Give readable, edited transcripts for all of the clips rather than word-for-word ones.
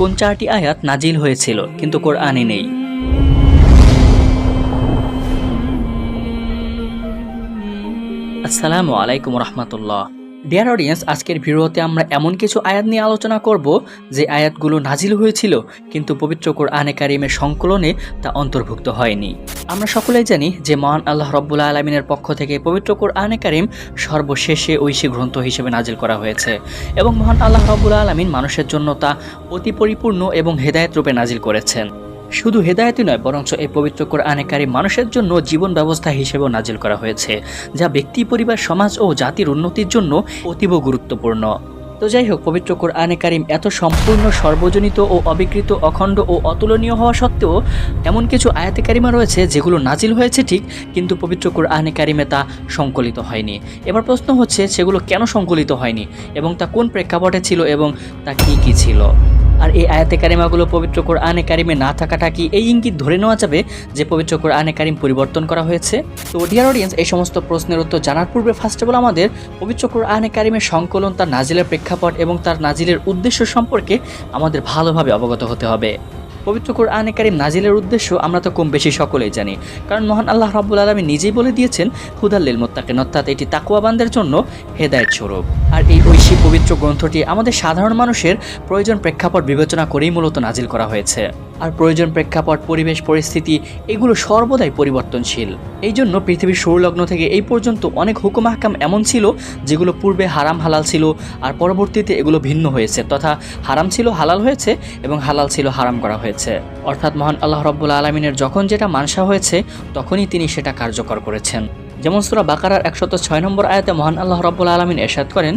কোন 4টি আয়াত নাজিল হয়েছিল কিন্তু কোরআনে নেই? আসসালামু আলাইকুম রহমতুল্লাহ। ডিয়ার অডিয়েন্স, আজকের ভিডিওতে আমরা এমন কিছু আয়াত নিয়ে আলোচনা করব যে আয়াতগুলো নাজিল হয়েছিল কিন্তু পবিত্র কোরআনে কারিমের সংকলনে তা অন্তর্ভুক্ত হয়নি। আমরা সকলেই জানি যে মহান আল্লাহ রব্বুল আলমিনের পক্ষ থেকে পবিত্র কোরআনে কারিম সর্বশেষে ঐশী গ্রন্থ হিসেবে নাজিল করা হয়েছে এবং মহান আল্লাহ রব্বুল আলমিন মানুষের জন্য তা অতি পরিপূর্ণ এবং হেদায়েত রূপে নাজিল করেছেন। শুধু হেদায়েতই নয়, বরঞ্চ এই পবিত্র কোরআনে কারিম মানুষের জন্য জীবন ব্যবস্থা হিসেবেও নাজিল করা হয়েছে, যা ব্যক্তি, পরিবার, সমাজ ও জাতির উন্নতির জন্য অতীব গুরুত্বপূর্ণ। তো যাই হোক, পবিত্র কোরআনে কারিম এত সম্পূর্ণ, সর্বজনিত ও অবিকৃত, অখণ্ড ও অতুলনীয় হওয়া সত্ত্বেও এমন কিছু আয়াতে কারিমা রয়েছে যেগুলো নাজিল হয়েছে ঠিক, কিন্তু পবিত্র কোরআনে কারিমে তা সংকলিত হয়নি। এবার প্রশ্ন হচ্ছে, সেগুলো কেন সংকলিত হয়নি এবং তা কোন প্রেক্ষাপটে ছিল এবং তা কি ছিল? আর এই আয়াতে কারিমাগুলো পবিত্র কোরআনে কারিমে না থাকাটা কি এই ইঙ্গিত ধরে নেওয়া যাবে যে পবিত্র কোরআনে কারিম পরিবর্তন করা হয়েছে? তো ডিয়ার অডিয়েন্স, এই সমস্ত প্রশ্নের উত্তর জানার পূর্বে ফার্স্ট অফ অল আমাদের পবিত্র কোরআনে কারিমের সংকলন, তার নাজিলের প্রেক্ষাপট এবং তার নাজিলের উদ্দেশ্য সম্পর্কে আমাদের ভালোভাবে অবগত হতে হবে। পবিত্র কোরআনে কারিম নাজিলের উদ্দেশ্য আমরা তো কম বেশি সকলেই জানি, কারণ মহান আল্লাহ রাব্বুল আলামিন নিজেই বলে দিয়েছেন হুদাল লিল মুত্তাকিন, অর্থাৎ এটি তাকওয়াবানদের জন্য হেদায়েত স্বরূপ। আর এই ঐশী পবিত্র গ্রন্থটি আমাদের সাধারণ মানুষের প্রয়োজন প্রেক্ষাপট বিবেচনা করেই মূলত নাজিল করা হয়েছে। আর প্রয়োজন, প্রেক্ষাপট, পরিবেশ, পরিস্থিতি এগুলো সর্বদাই পরিবর্তনশীল। এই জন্য পৃথিবীর সৌরলগ্ন থেকে এই পর্যন্ত অনেক হুকুম আহকাম এমন ছিল যেগুলো পূর্বে হারাম হালাল ছিল, আর পরবর্তীতে এগুলো ভিন্ন হয়েছে, তথা হারাম ছিল হালাল হয়েছে এবং হালাল ছিল হারাম করা হয়েছে। অর্থাৎ মহান আল্লাহ রাব্বুল আলামিনের যখন যেটা মানসা হয়েছে তখনই তিনি সেটা কার্যকর করেছেন। যেমন সূরা বাকারার 106 নম্বর আয়াতে মহান আল্লাহ রাব্বুল আলামিন ইরশাদ করেন,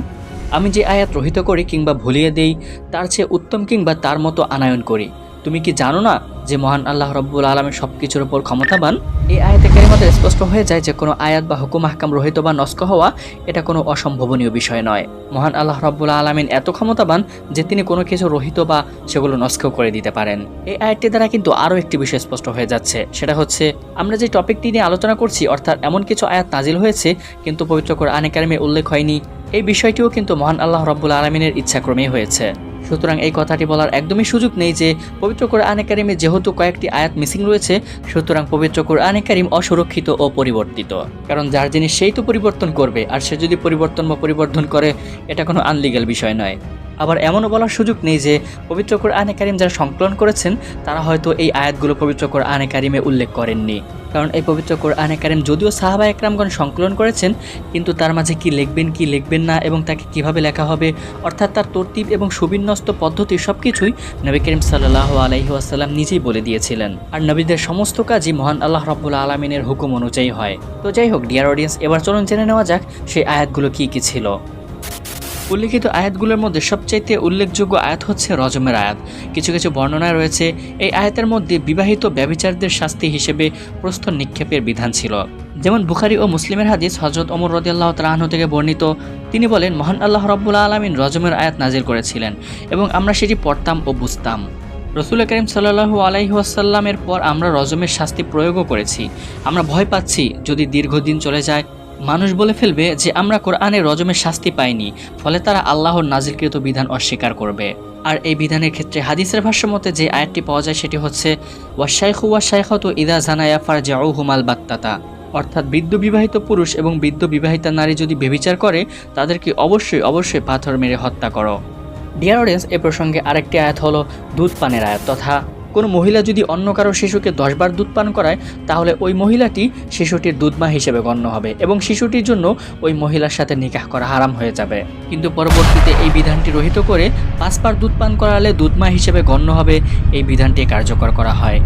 আমি যে আয়াত রহিত করি কিংবা ভুলিয়ে দেই তার চেয়ে উত্তম কিংবা তার মতো আনায়ন করি। তুমি কি জানো না যে মহান আল্লাহ রব্বুল আলামিন সবকিছুর উপর ক্ষমতাবান? এই আয়াতে কারিমাতে স্পষ্ট হয়ে যায় যে কোনো আয়াত বা হুকুম আহকাম রহিত বা নস্খ হওয়া এটা কোনো অসম্ভবনীয় বিষয় নয়। মহান আল্লাহ রব্বুল আলামিন এত ক্ষমতাবান যে তিনি কোনো কিছু রহিত বা সেগুলো নস্খ করে দিতে পারেন। এই আয়াতটি দ্বারা কিন্তু আরও একটি বিষয় স্পষ্ট হয়ে যাচ্ছে, সেটা হচ্ছে আমরা যে টপিকটি নিয়ে আলোচনা করছি, অর্থাৎ এমন কিছু আয়াত নাজিল হয়েছে কিন্তু পবিত্র কোরআনে কারিমে উল্লেখ হয়নি, এই বিষয়টিও কিন্তু মহান আল্লাহ রব্বুল আলামিনের ইচ্ছাক্রমেই হয়েছে। সুতরাং এই কথাটি বলার একদমই সুযোগ নেই যে পবিত্র কোরআনে কারিমে যেহেতু কয়েকটি আয়াত মিসিং রয়েছে, সুতরাং পবিত্র কোরআনে কারিম অসুরক্ষিত ও পরিবর্তিত। কারণ যার জিনিস সেই তো পরিবর্তন করবে, আর সে যদি পরিবর্তন বা পরিবর্ধন করে এটা কোনো আনলিগাল বিষয় নয়। আবার এমনও বলার সুযোগ নেই যে পবিত্র কোরআনে কারিম যারা সংকলন করেছেন তারা হয়তো এই আয়াতগুলো পবিত্র কোরআনে কারিমে উল্লেখ করেননি। কারণ এই পবিত্র কোরআনে কারিম যদিও সাহাবা একরামগণ সংকলন করেছেন, কিন্তু তার মাঝে কি লিখবেন কি লিখবেন না এবং তাকে কিভাবে লেখা হবে, অর্থাৎ তার তরতিব এবং সুবিন্যস্ত পদ্ধতি সবকিছুই নবী করিম সাল্লাল্লাহু আলাইহি ওয়াসাল্লাম নিজেই বলে দিয়েছিলেন। আর নবীদের সমস্ত কাজই মহান আল্লাহ রাব্বুল আলামিনের হুকুম অনুযায়ী হয়। তো যাই হোক ডিয়ার অডিয়েন্স, এবার চলুন জেনে নেওয়া যাক সেই আয়াতগুলো কি কি ছিল। উল্লিখিত আয়াতগুলোর মধ্যে সবচাইতে উল্লেখযোগ্য আয়াত হচ্ছে রজমের আয়াত। কিছু কিছু বর্ণনায় রয়েছে এই আয়াতের মধ্যে বিবাহিত ব্যভিচারদের শাস্তি হিসেবে প্রস্তর নিক্ষেপের বিধান ছিল। যেমন বুখারী ও মুসলিমের হাদিস হযরত ওমর রাদিয়াল্লাহু তাআলা আনহু থেকে বর্ণিত, তিনি বলেন, মহান আল্লাহ রাব্বুল আলামিন রজমের আয়াত নাজিল করেছিলেন এবং আমরা সেটি পড়তাম ও বুঝতাম। রাসূল করিম সাল্লাল্লাহু আলাইহি ওয়াসাল্লামের পর আমরা রজমের শাস্তি প্রয়োগও করেছি। আমরা ভয় পাচ্ছি যদি দীর্ঘদিন চলে যায় মানুষ বলে ফেলবে যে আমরা কোরআনে রজমের শাস্তি পাইনি, ফলে তারা আল্লাহর নাজিলকৃত বিধান অস্বীকার করবে। আর এই বিধানের ক্ষেত্রে হাদিসের ভাষ্য মতে যে আয়াতটি পাওয়া যায় সেটি হচ্ছে ওয়াশাইখু ওয়াশাইখাতু ইযা জানায়া ফারজিউহুমাল বাত্তাতা, অর্থাৎ বৃদ্ধ বিবাহিত পুরুষ এবং বৃদ্ধ বিবাহিতা নারী যদি ব্যভিচার করে তাদেরকে অবশ্যই পাথর মেরে হত্যা করো। ডিয়ার অডিয়েন্স, এ প্রসঙ্গে আরেকটি আয়াত হলো দুধ পানের আয়াত, তথা কোনো মহিলা যদি অন্য কারো শিশুকে 10 বার দুধ পান করায় তাহলে ওই মহিলাটি শিশুটির দুধমা হিসেবে গণ্য হবে এবং শিশুটির জন্য ওই মহিলার সাথে নিকাহ করা হারাম হয়ে যাবে। কিন্তু পরবর্তীতে এই বিধানটি রহিত করে 5 বার দুধ পান করালে দুধমা হিসেবে গণ্য হবে, এই বিধানটি কার্যকর করা হয়।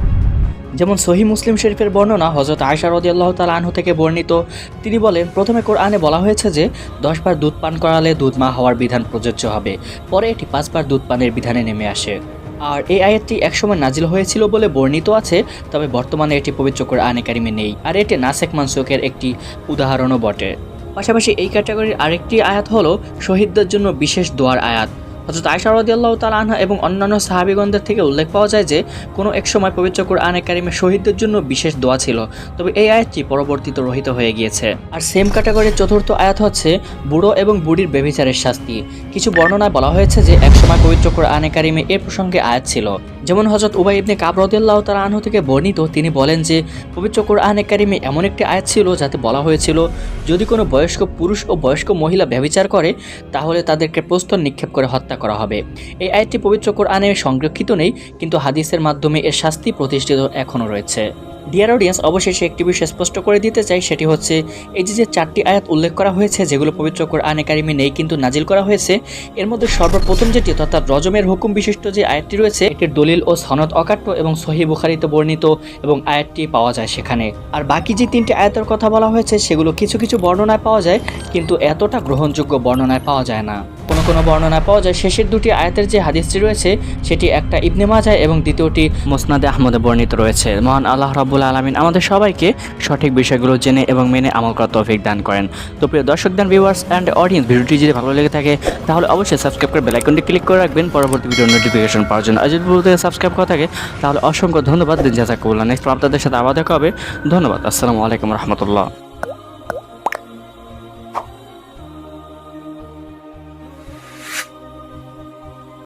যেমন সহিহ মুসলিম শরীফের বর্ণনা হযরত আয়েশা রাদিয়াল্লাহু তাআলা আনহা থেকে বর্ণিত, তিনি বলেন, প্রথমে কোরআনে বলা হয়েছে যে 10 বার দুধ পান করালে দুধমা হওয়ার বিধান প্রযোজ্য হবে, পরে এটি 5 বার দুধ পানের বিধানে নেমে আসে। আর এই আয়াতটি একসময় নাজিল হয়েছিল বলে বর্ণিত আছে, তবে বর্তমানে এটি পবিত্র কোরআনে কারিমে নেই, আর এটি নাসেখ মানসুখের একটি উদাহরণও বটে। পাশাপাশি এই ক্যাটাগরির আরেকটি আয়াত হলো শহীদদের জন্য বিশেষ দোয়ার আয়াত, হযরত আয়েশা রাদিয়াল্লাহু তাআলা আনহা এবং অন্যান্য সাহাবীগণদের থেকে উল্লেখ পাওয়া যায় যে কোনো এক সময় পবিত্র কোরআনে কারিমে শহীদদের জন্য বিশেষ দোয়া ছিল, তবে এই আয়াতটি পরবর্তীতে রহিত হয়ে গিয়েছে। আর সেম ক্যাটাগরির চতুর্থ আয়াত হচ্ছে বুড়ো এবং বুড়ির ব্যভিচারের শাস্তি। কিছু বর্ণনায় বলা হয়েছে যে এক সময় পবিত্র কোরআনে কারিমে এর প্রসঙ্গে আয়াত ছিল, যেমন হযরত উবাই ইবনে কাব রাদিয়াল্লাহু তাআলা আনহু থেকে বর্ণিত, তিনি বলেন যে পবিত্র কোরআনে কারিমে এমন একটি আয়াত ছিল যাতে বলা হয়েছিল যদি কোনো বয়স্ক পুরুষ ও বয়স্ক মহিলা ব্যভিচার করে তাহলে তাদেরকে প্রস্তর নিক্ষেপ করে হত্যা করা হবে। এই আয়াতটি পবিত্র কোরআনে সংরক্ষিত নেই, কিন্তু হাদিসের মাধ্যমে এর শাস্তি প্রতিষ্ঠিত এখনও রয়েছে। ডিয়ার অডিয়েন্স, অবশেষে একটি বিষয় স্পষ্ট করে দিতে চাই, সেটি হচ্ছে এই যে চারটি আয়াত উল্লেখ করা হয়েছে যেগুলো পবিত্র কোরআনে কারিমে নেই কিন্তু নাজিল করা হয়েছে, এর মধ্যে সর্বপ্রথম যেটি অর্থাৎ রজমের হুকুম বিশিষ্ট যে আয়াতটি রয়েছে এটির দলিল ও সনদ অকাট্য এবং সহিহ বুখারীতে বর্ণিত এবং আয়াতটি পাওয়া যায় সেখানে। আর বাকি যে তিনটি আয়াতের কথা বলা হয়েছে সেগুলো কিছু কিছু বর্ণনায় পাওয়া যায়, কিন্তু এতটা গ্রহণযোগ্য বর্ণনায় পাওয়া যায় না। কোনো বর্ণনায় পাওয়া যায় শেষের দুটি আয়াতের যে হাদিসটি রয়েছে সেটি একটা ইবনে মাজাহ এবং দ্বিতীয়টি মুসনাদে আহমদে বর্ণিত রয়েছে। মহান আল্লাহ রাব্বুল আলামিন আমাদের সবাইকে সঠিক বিষয়গুলো জেনে এবং মেনে আমল করার তৌফিক দান করেন। তো প্রিয় দর্শক দেন ভিউয়ার্স অ্যান্ড অডিয়েন্স, ভিডিওটি যদি ভালো লেগে থাকে তাহলে অবশ্যই সাবস্ক্রাইব করে বেল আইকনটি ক্লিক করে রাখবেন পরবর্তী ভিডিওর নোটিফিকেশন পাওয়ার জন্য। আর যদি ভিডিওতে সাবস্ক্রাইব করা থাকে তাহলে অসংখ্য ধন্যবাদ। দিন জাযাকুল্লাহ। নেক্সট আপনাদের সাথে আবার দেখা হবে। ধন্যবাদ। আসসালামু আলাইকুম রহমতুল্লাহ।